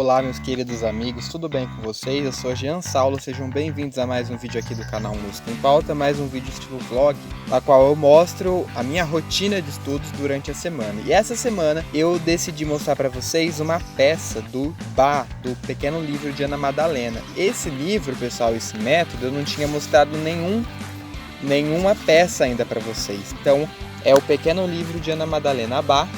Olá, meus queridos amigos, tudo bem com vocês? Eu sou Jean Saulo, sejam bem-vindos a mais um vídeo aqui do canal Música em Pauta, mais um vídeo estilo vlog, na qual eu mostro a minha rotina de estudos durante a semana. E essa semana eu decidi mostrar para vocês uma peça do Bá, do Pequeno Livro de Ana Madalena. Esse livro, pessoal, esse método, eu não tinha mostrado nenhuma peça ainda para vocês. Então, é o Pequeno Livro de Ana Madalena Bá,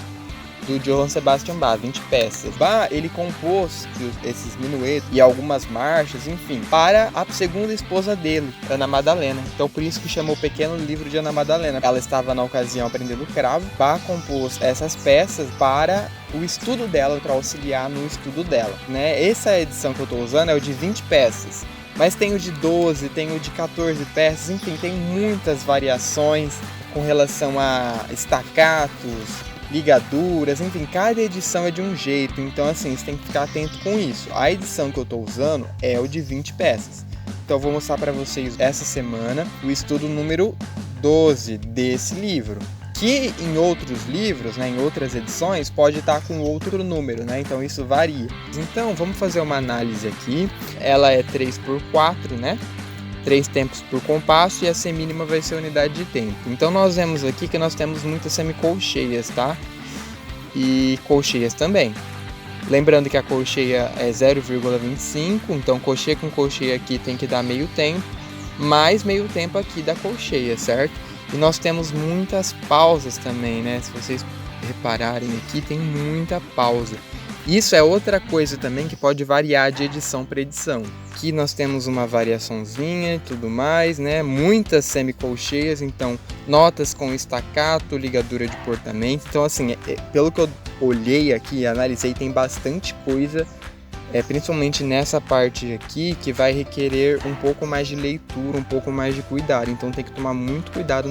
do Johann Sebastian Bach, 20 peças. Bach, ele compôs esses minuetos e algumas marchas, enfim, para a segunda esposa dele, Ana Madalena. Então, por isso que chamou o Pequeno Livro de Ana Madalena. Ela estava, na ocasião, aprendendo cravo. Bach compôs essas peças para o estudo dela, para auxiliar no estudo dela, né? Essa edição que eu estou usando é o de 20 peças. Mas tem o de 12, tem o de 14 peças, enfim, tem muitas variações com relação a staccatos, ligaduras, enfim, cada edição é de um jeito, então assim, você tem que ficar atento com isso. A edição que eu estou usando é o de 20 peças. Então eu vou mostrar para vocês essa semana o estudo número 12 desse livro, que em outros livros, né, em outras edições, pode estar com outro número, né? Então isso varia. Então vamos fazer uma análise aqui. Ela é 3x4, né? 3 tempos por compasso e a semínima vai ser a unidade de tempo. Então nós vemos aqui que nós temos muitas semicolcheias, tá? E colcheias também. Lembrando que a colcheia é 0,25, então colcheia com colcheia aqui tem que dar meio tempo, mais meio tempo aqui da colcheia, certo? E nós temos muitas pausas também, né? Se vocês repararem aqui, tem muita pausa. Isso é outra coisa também que pode variar de edição para edição. Aqui nós temos uma variaçãozinha e tudo mais, né? Muitas semicolcheias, então notas com staccato, ligadura de portamento. Então assim, pelo que eu olhei aqui e analisei, tem bastante coisa, principalmente nessa parte aqui, que vai requerer um pouco mais de leitura, um pouco mais de cuidado. Então tem que tomar muito cuidado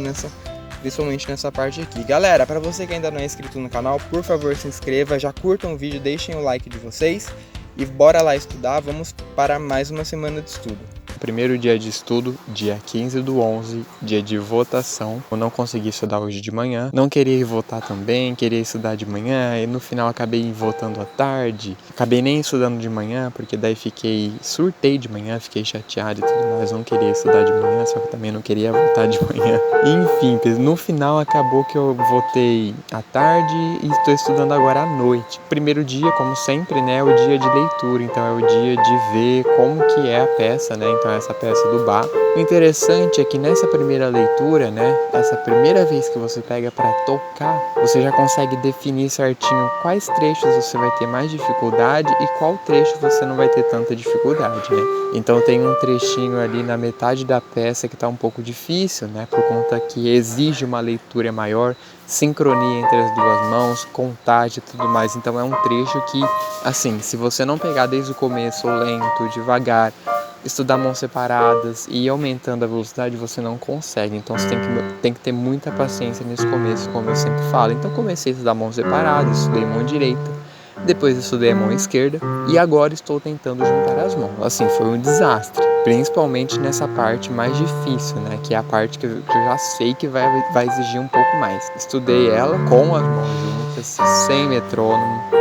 principalmente nessa parte aqui. Galera, para você que ainda não é inscrito no canal, por favor se inscreva, já curtam o vídeo, deixem o like de vocês e bora lá estudar, vamos para mais uma semana de estudo. Primeiro dia de estudo, dia 15/11, dia de votação. Eu não consegui estudar hoje de manhã, não queria ir votar também, queria estudar de manhã e no final acabei votando à tarde. Acabei nem estudando de manhã, porque daí surtei de manhã, fiquei chateado e tudo mais, não queria estudar de manhã, só que também não queria votar de manhã. Enfim, no final acabou que eu votei à tarde e estou estudando agora à noite. Primeiro dia, como sempre, né, é o dia de leitura, então é o dia de ver como que é a peça, né, então essa peça do Bach. O interessante é que nessa primeira leitura, né, essa primeira vez que você pega para tocar, você já consegue definir certinho quais trechos você vai ter mais dificuldade e qual trecho você não vai ter tanta dificuldade, né? Então tem um trechinho ali na metade da peça que está um pouco difícil, né, por conta que exige uma leitura maior, sincronia entre as duas mãos, contagem e tudo mais. Então é um trecho que, assim, se você não pegar desde o começo lento, devagar, estudar mãos separadas e ir aumentando a velocidade, você não consegue. Então você tem que ter muita paciência nesse começo, como eu sempre falo. Então comecei a estudar mãos separadas, estudei mão direita, depois estudei a mão esquerda e agora estou tentando juntar as mãos. Assim, foi um desastre, principalmente nessa parte mais difícil, né? Que é a parte que eu já sei que vai exigir um pouco mais. Estudei ela com as mãos juntas, sem metrônomo.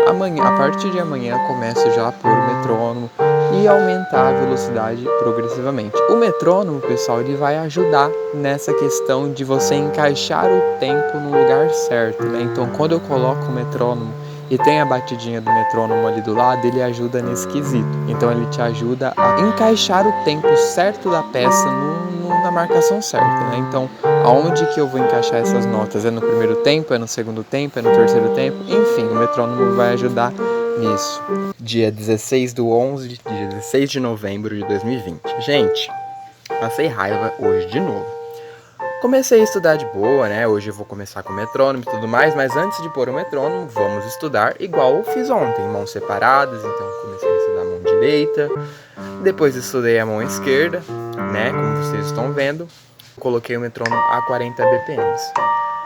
A partir de amanhã começo já por metrônomo e aumentar a velocidade progressivamente. O metrônomo, pessoal, ele vai ajudar nessa questão de você encaixar o tempo no lugar certo, né? Então, quando eu coloco o metrônomo e tem a batidinha do metrônomo ali do lado, ele ajuda nesse quesito. Então ele te ajuda a encaixar o tempo certo da peça na marcação certa, né? Então, aonde que eu vou encaixar essas notas? É no primeiro tempo, é no segundo tempo, é no terceiro tempo? Enfim, o metrônomo vai ajudar nisso. Dia 16/11, dia 16 de novembro de 2020. Gente, passei raiva hoje de novo. Comecei a estudar de boa, né? Hoje eu vou começar com o metrônomo e tudo mais, mas antes de pôr o metrônomo, vamos estudar igual eu fiz ontem, mãos separadas. Então comecei a estudar a mão direita, depois estudei a mão esquerda, né? Como vocês estão vendo, coloquei o metrônomo a 40 BPM.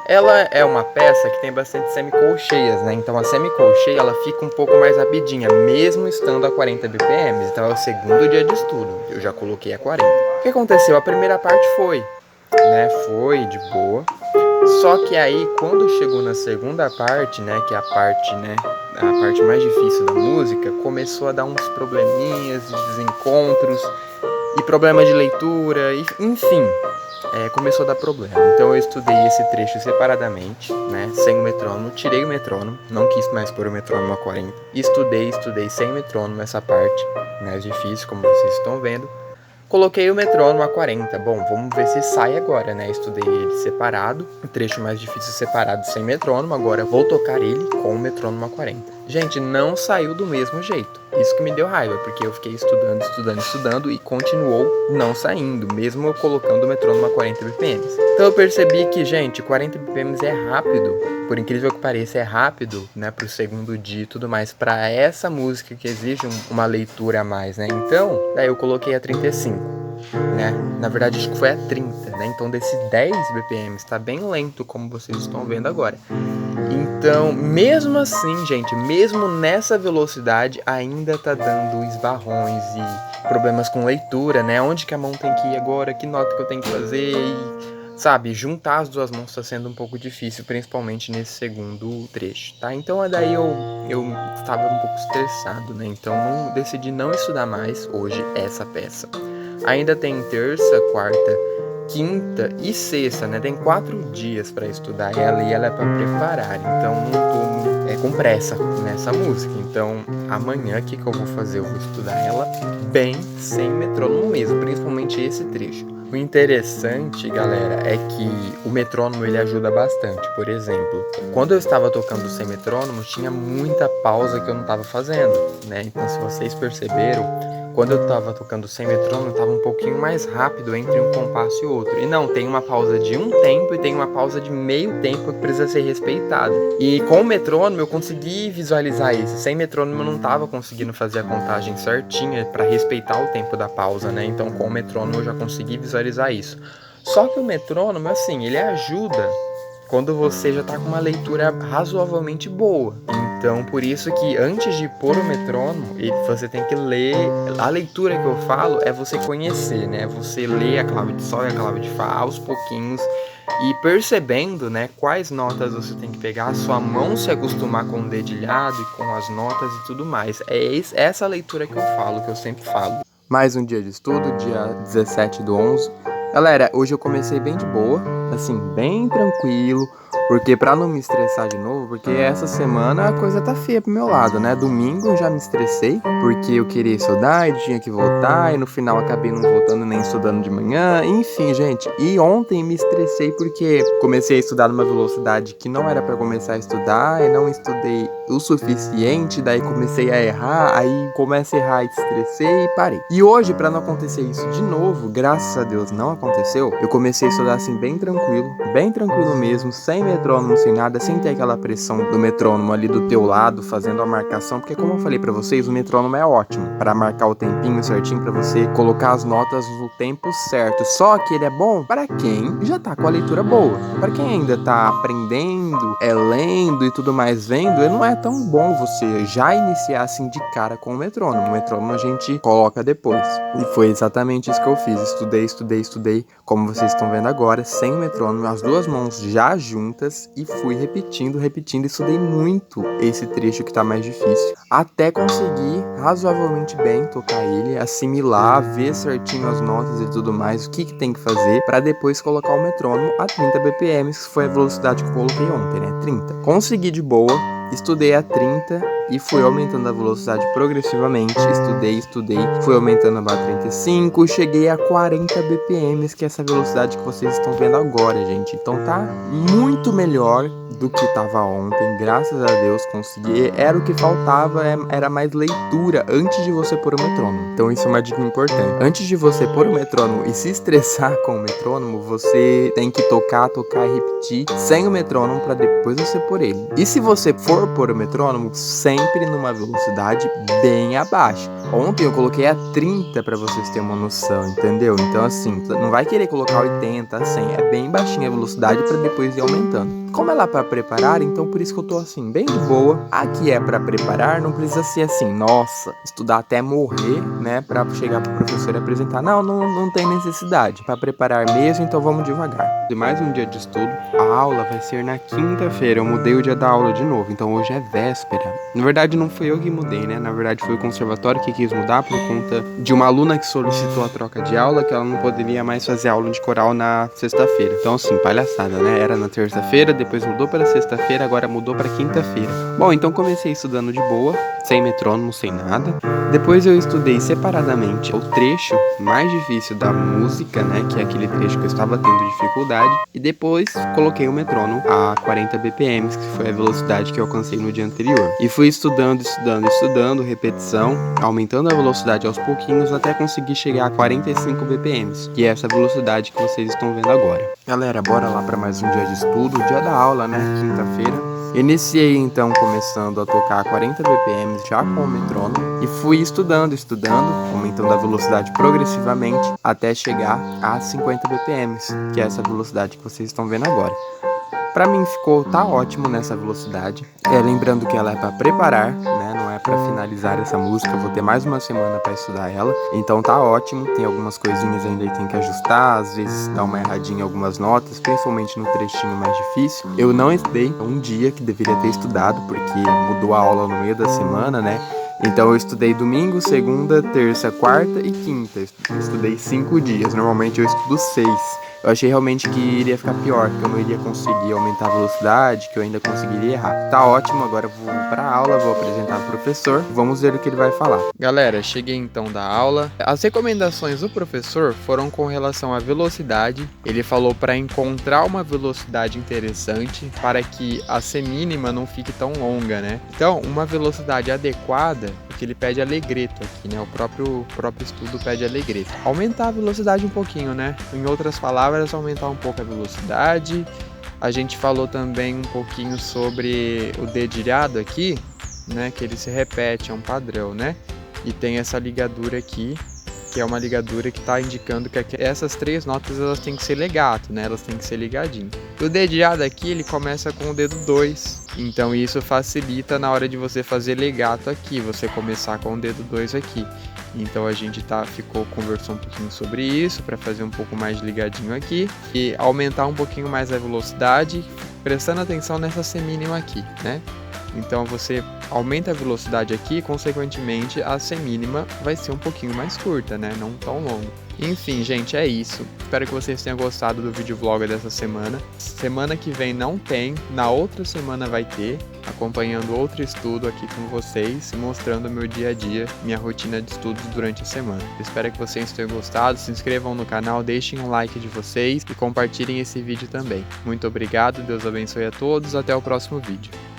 Ela é uma peça que tem bastante semicolcheias, né? Então a semicolcheia ela fica um pouco mais rapidinha, mesmo estando a 40 BPM. Então é o segundo dia de estudo, eu já coloquei a 40. O que aconteceu? A primeira parte foi de boa. Só que aí, quando chegou na segunda parte, né, que é a parte mais difícil da música, começou a dar uns probleminhas, desencontros e problema de leitura, e, enfim, começou a dar problema. Então eu estudei esse trecho separadamente, né, sem o metrônomo, tirei o metrônomo, não quis mais pôr o metrônomo a 40. Estudei sem metrônomo essa parte mais difícil, como vocês estão vendo. Coloquei o metrônomo a 40. Bom, vamos ver se sai agora, né? Estudei ele separado, o trecho mais difícil separado sem metrônomo. Agora vou tocar ele com o metrônomo a 40. Gente, não saiu do mesmo jeito. Isso que me deu raiva, porque eu fiquei estudando e continuou não saindo, mesmo eu colocando o metrônomo a 40 BPM. Então eu percebi que, gente, 40 BPM é rápido, por incrível que pareça, é rápido, né, pro segundo dia e tudo mais, pra essa música que exige uma leitura a mais, né? Então, daí eu coloquei a 35, né? Na verdade, acho que foi a 30, né? Então, desse 10 BPM, tá bem lento, como vocês estão vendo agora. Então, mesmo assim, gente, mesmo nessa velocidade, ainda tá dando esbarrões e problemas com leitura, né? Onde que a mão tem que ir agora, que nota que eu tenho que fazer e, sabe, juntar as duas mãos tá sendo um pouco difícil, principalmente nesse segundo trecho, tá? Então, daí eu estava um pouco estressado, né? Então, decidi não estudar mais hoje essa peça. Ainda tem terça, quarta, quinta e sexta, né? Tem 4 dias para estudar ela e ela é para preparar. Então não tô com pressa nessa música. Então amanhã o que eu vou fazer? Eu vou estudar ela bem sem metrônomo mesmo, principalmente esse trecho. O interessante, galera, é que o metrônomo ele ajuda bastante. Por exemplo, quando eu estava tocando sem metrônomo, tinha muita pausa que eu não estava fazendo, né? Então, se vocês perceberam, quando eu estava tocando sem metrônomo, estava um pouquinho mais rápido entre um compasso e outro. E não, tem uma pausa de um tempo e tem uma pausa de meio tempo que precisa ser respeitada. E com o metrônomo eu consegui visualizar isso. Sem metrônomo eu não estava conseguindo fazer a contagem certinha para respeitar o tempo da pausa, né? Então com o metrônomo eu já consegui visualizar isso. Só que o metrônomo, assim, ele ajuda quando você já está com uma leitura razoavelmente boa. Então, por isso que antes de pôr o metrônomo, você tem que ler. A leitura que eu falo é você conhecer, né? Você lê a clave de sol e a clave de fá aos pouquinhos e percebendo, né, quais notas você tem que pegar, a sua mão se acostumar com o dedilhado e com as notas e tudo mais. É essa leitura que eu falo, que eu sempre falo. Mais um dia de estudo, dia 17/11. Galera, hoje eu comecei bem de boa, assim, bem tranquilo, porque pra não me estressar de novo, porque essa semana a coisa tá feia pro meu lado, né? Domingo eu já me estressei, porque eu queria estudar e tinha que voltar, e no final acabei não voltando nem estudando de manhã, enfim, gente. E ontem me estressei porque comecei a estudar numa velocidade que não era pra começar a estudar, e não estudei o suficiente, daí comecei a errar, aí comecei a errar e estressei e parei. E hoje, pra não acontecer isso de novo, graças a Deus não aconteceu, eu comecei a estudar assim bem tranquilo mesmo, sem metrônomo, sem nada, sem ter aquela pressão do metrônomo ali do teu lado, fazendo a marcação, porque como eu falei pra vocês, o metrônomo é ótimo pra marcar o tempinho certinho, pra você colocar as notas no tempo certo, só que ele é bom para quem já tá com a leitura boa. Pra quem ainda tá aprendendo, lendo e tudo mais vendo, ele não é tão bom você já iniciar assim de cara com o metrônomo. O metrônomo a gente coloca depois. E foi exatamente isso que eu fiz. Estudei, como vocês estão vendo agora, sem o metrônomo, as duas mãos já juntas e fui repetindo, estudei muito esse trecho que tá mais difícil, até conseguir razoavelmente bem tocar ele, assimilar, ver certinho as notas e tudo mais, o que tem que fazer, pra depois colocar o metrônomo a 30 BPM, que foi a velocidade que eu coloquei ontem, né? 30. Consegui de boa, estudei a 30 e fui aumentando a velocidade progressivamente, estudei, fui aumentando a 35, cheguei a 40 BPM, que é essa velocidade que vocês estão vendo agora, gente. Então tá muito melhor do que tava ontem, graças a Deus consegui. Era o que faltava, era mais leitura antes de você pôr o metrônomo. Então isso é uma dica importante. Antes de você pôr o metrônomo e se estressar com o metrônomo, você tem que tocar e repetir sem o metrônomo para depois você pôr ele. E se você for pôr o metrônomo, sempre numa velocidade bem abaixo. Ontem eu coloquei a 30 para vocês terem uma noção, entendeu? Então assim, não vai querer colocar 80, 100, é bem baixinha a velocidade para depois ir aumentando. como ela é pra preparar, então por isso que eu tô assim, bem de boa. Aqui é pra preparar, não precisa ser assim, nossa, estudar até morrer, né, pra chegar pro professor e apresentar. Não tem necessidade. Pra preparar mesmo, então vamos devagar. E mais um dia de estudo. A aula vai ser na quinta-feira. Eu mudei o dia da aula de novo, então hoje é véspera. Na verdade, não fui eu que mudei, né? Na verdade, foi o conservatório que quis mudar por conta de uma aluna que solicitou a troca de aula, que ela não poderia mais fazer aula de coral na sexta-feira. Então, assim, palhaçada, né? Era na terça-feira, depois mudou para sexta-feira, agora mudou para quinta-feira. Bom, então comecei estudando de boa, sem metrônomo, sem nada. Depois eu estudei separadamente o trecho mais difícil da música, né? Que é aquele trecho que eu estava tendo dificuldade. E depois coloquei o metrônomo a 40 BPM, que foi a velocidade que eu alcancei no dia anterior. E fui estudando, repetição, aumentando a velocidade aos pouquinhos até conseguir chegar a 45 BPM, que é essa velocidade que vocês estão vendo agora. Galera, bora lá para mais um dia de estudo, dia da aula, né? Quinta-feira. Iniciei então começando a tocar a 40 BPM já com o metrônomo e fui estudando, aumentando a velocidade progressivamente até chegar a 50 BPM, que é essa velocidade que vocês estão vendo agora. Pra mim tá ótimo nessa velocidade. Lembrando que ela é pra preparar, né? Não é pra finalizar essa música. Eu vou ter mais uma semana pra estudar ela. Então tá ótimo. Tem algumas coisinhas ainda que tem que ajustar. Às vezes dá uma erradinha em algumas notas, principalmente no trechinho mais difícil. Eu não estudei um dia que deveria ter estudado, porque mudou a aula no meio da semana, né? Então eu estudei domingo, segunda, terça, quarta e quinta. Eu estudei 5 dias. Normalmente eu estudo 6. Eu achei realmente que iria ficar pior, que eu não iria conseguir aumentar a velocidade, que eu ainda conseguiria errar. Tá ótimo, agora eu vou pra aula, vou apresentar o professor, vamos ver o que ele vai falar. Galera, cheguei então da aula. As recomendações do professor foram com relação à velocidade. Ele falou para encontrar uma velocidade interessante para que a semínima não fique tão longa, né? Então, uma velocidade adequada, que ele pede alegreto aqui, né? O próprio estudo pede alegreto. Aumentar a velocidade um pouquinho, né? Em outras palavras, aumentar um pouco a velocidade. A gente falou também um pouquinho sobre o dedilhado aqui, né? Que ele se repete, é um padrão, né? E tem essa ligadura aqui, que é uma ligadura que está indicando que essas 3 notas elas têm que ser legato, né? Elas têm que ser ligadinho. O dedilhado aqui, ele começa com o dedo 2. Então isso facilita na hora de você fazer legato aqui, você começar com o dedo 2 aqui. Então a gente conversou um pouquinho sobre isso, para fazer um pouco mais ligadinho aqui e aumentar um pouquinho mais a velocidade, prestando atenção nessa semínima aqui, né? Então você aumenta a velocidade aqui, consequentemente a semínima vai ser um pouquinho mais curta, né? Não tão longa. Enfim, gente, é isso. Espero que vocês tenham gostado do vídeo vlog dessa semana. Semana que vem não tem, na outra semana vai ter, acompanhando outro estudo aqui com vocês, mostrando o meu dia a dia, minha rotina de estudos durante a semana. Espero que vocês tenham gostado, se inscrevam no canal, deixem um like de vocês e compartilhem esse vídeo também. Muito obrigado, Deus abençoe a todos, até o próximo vídeo.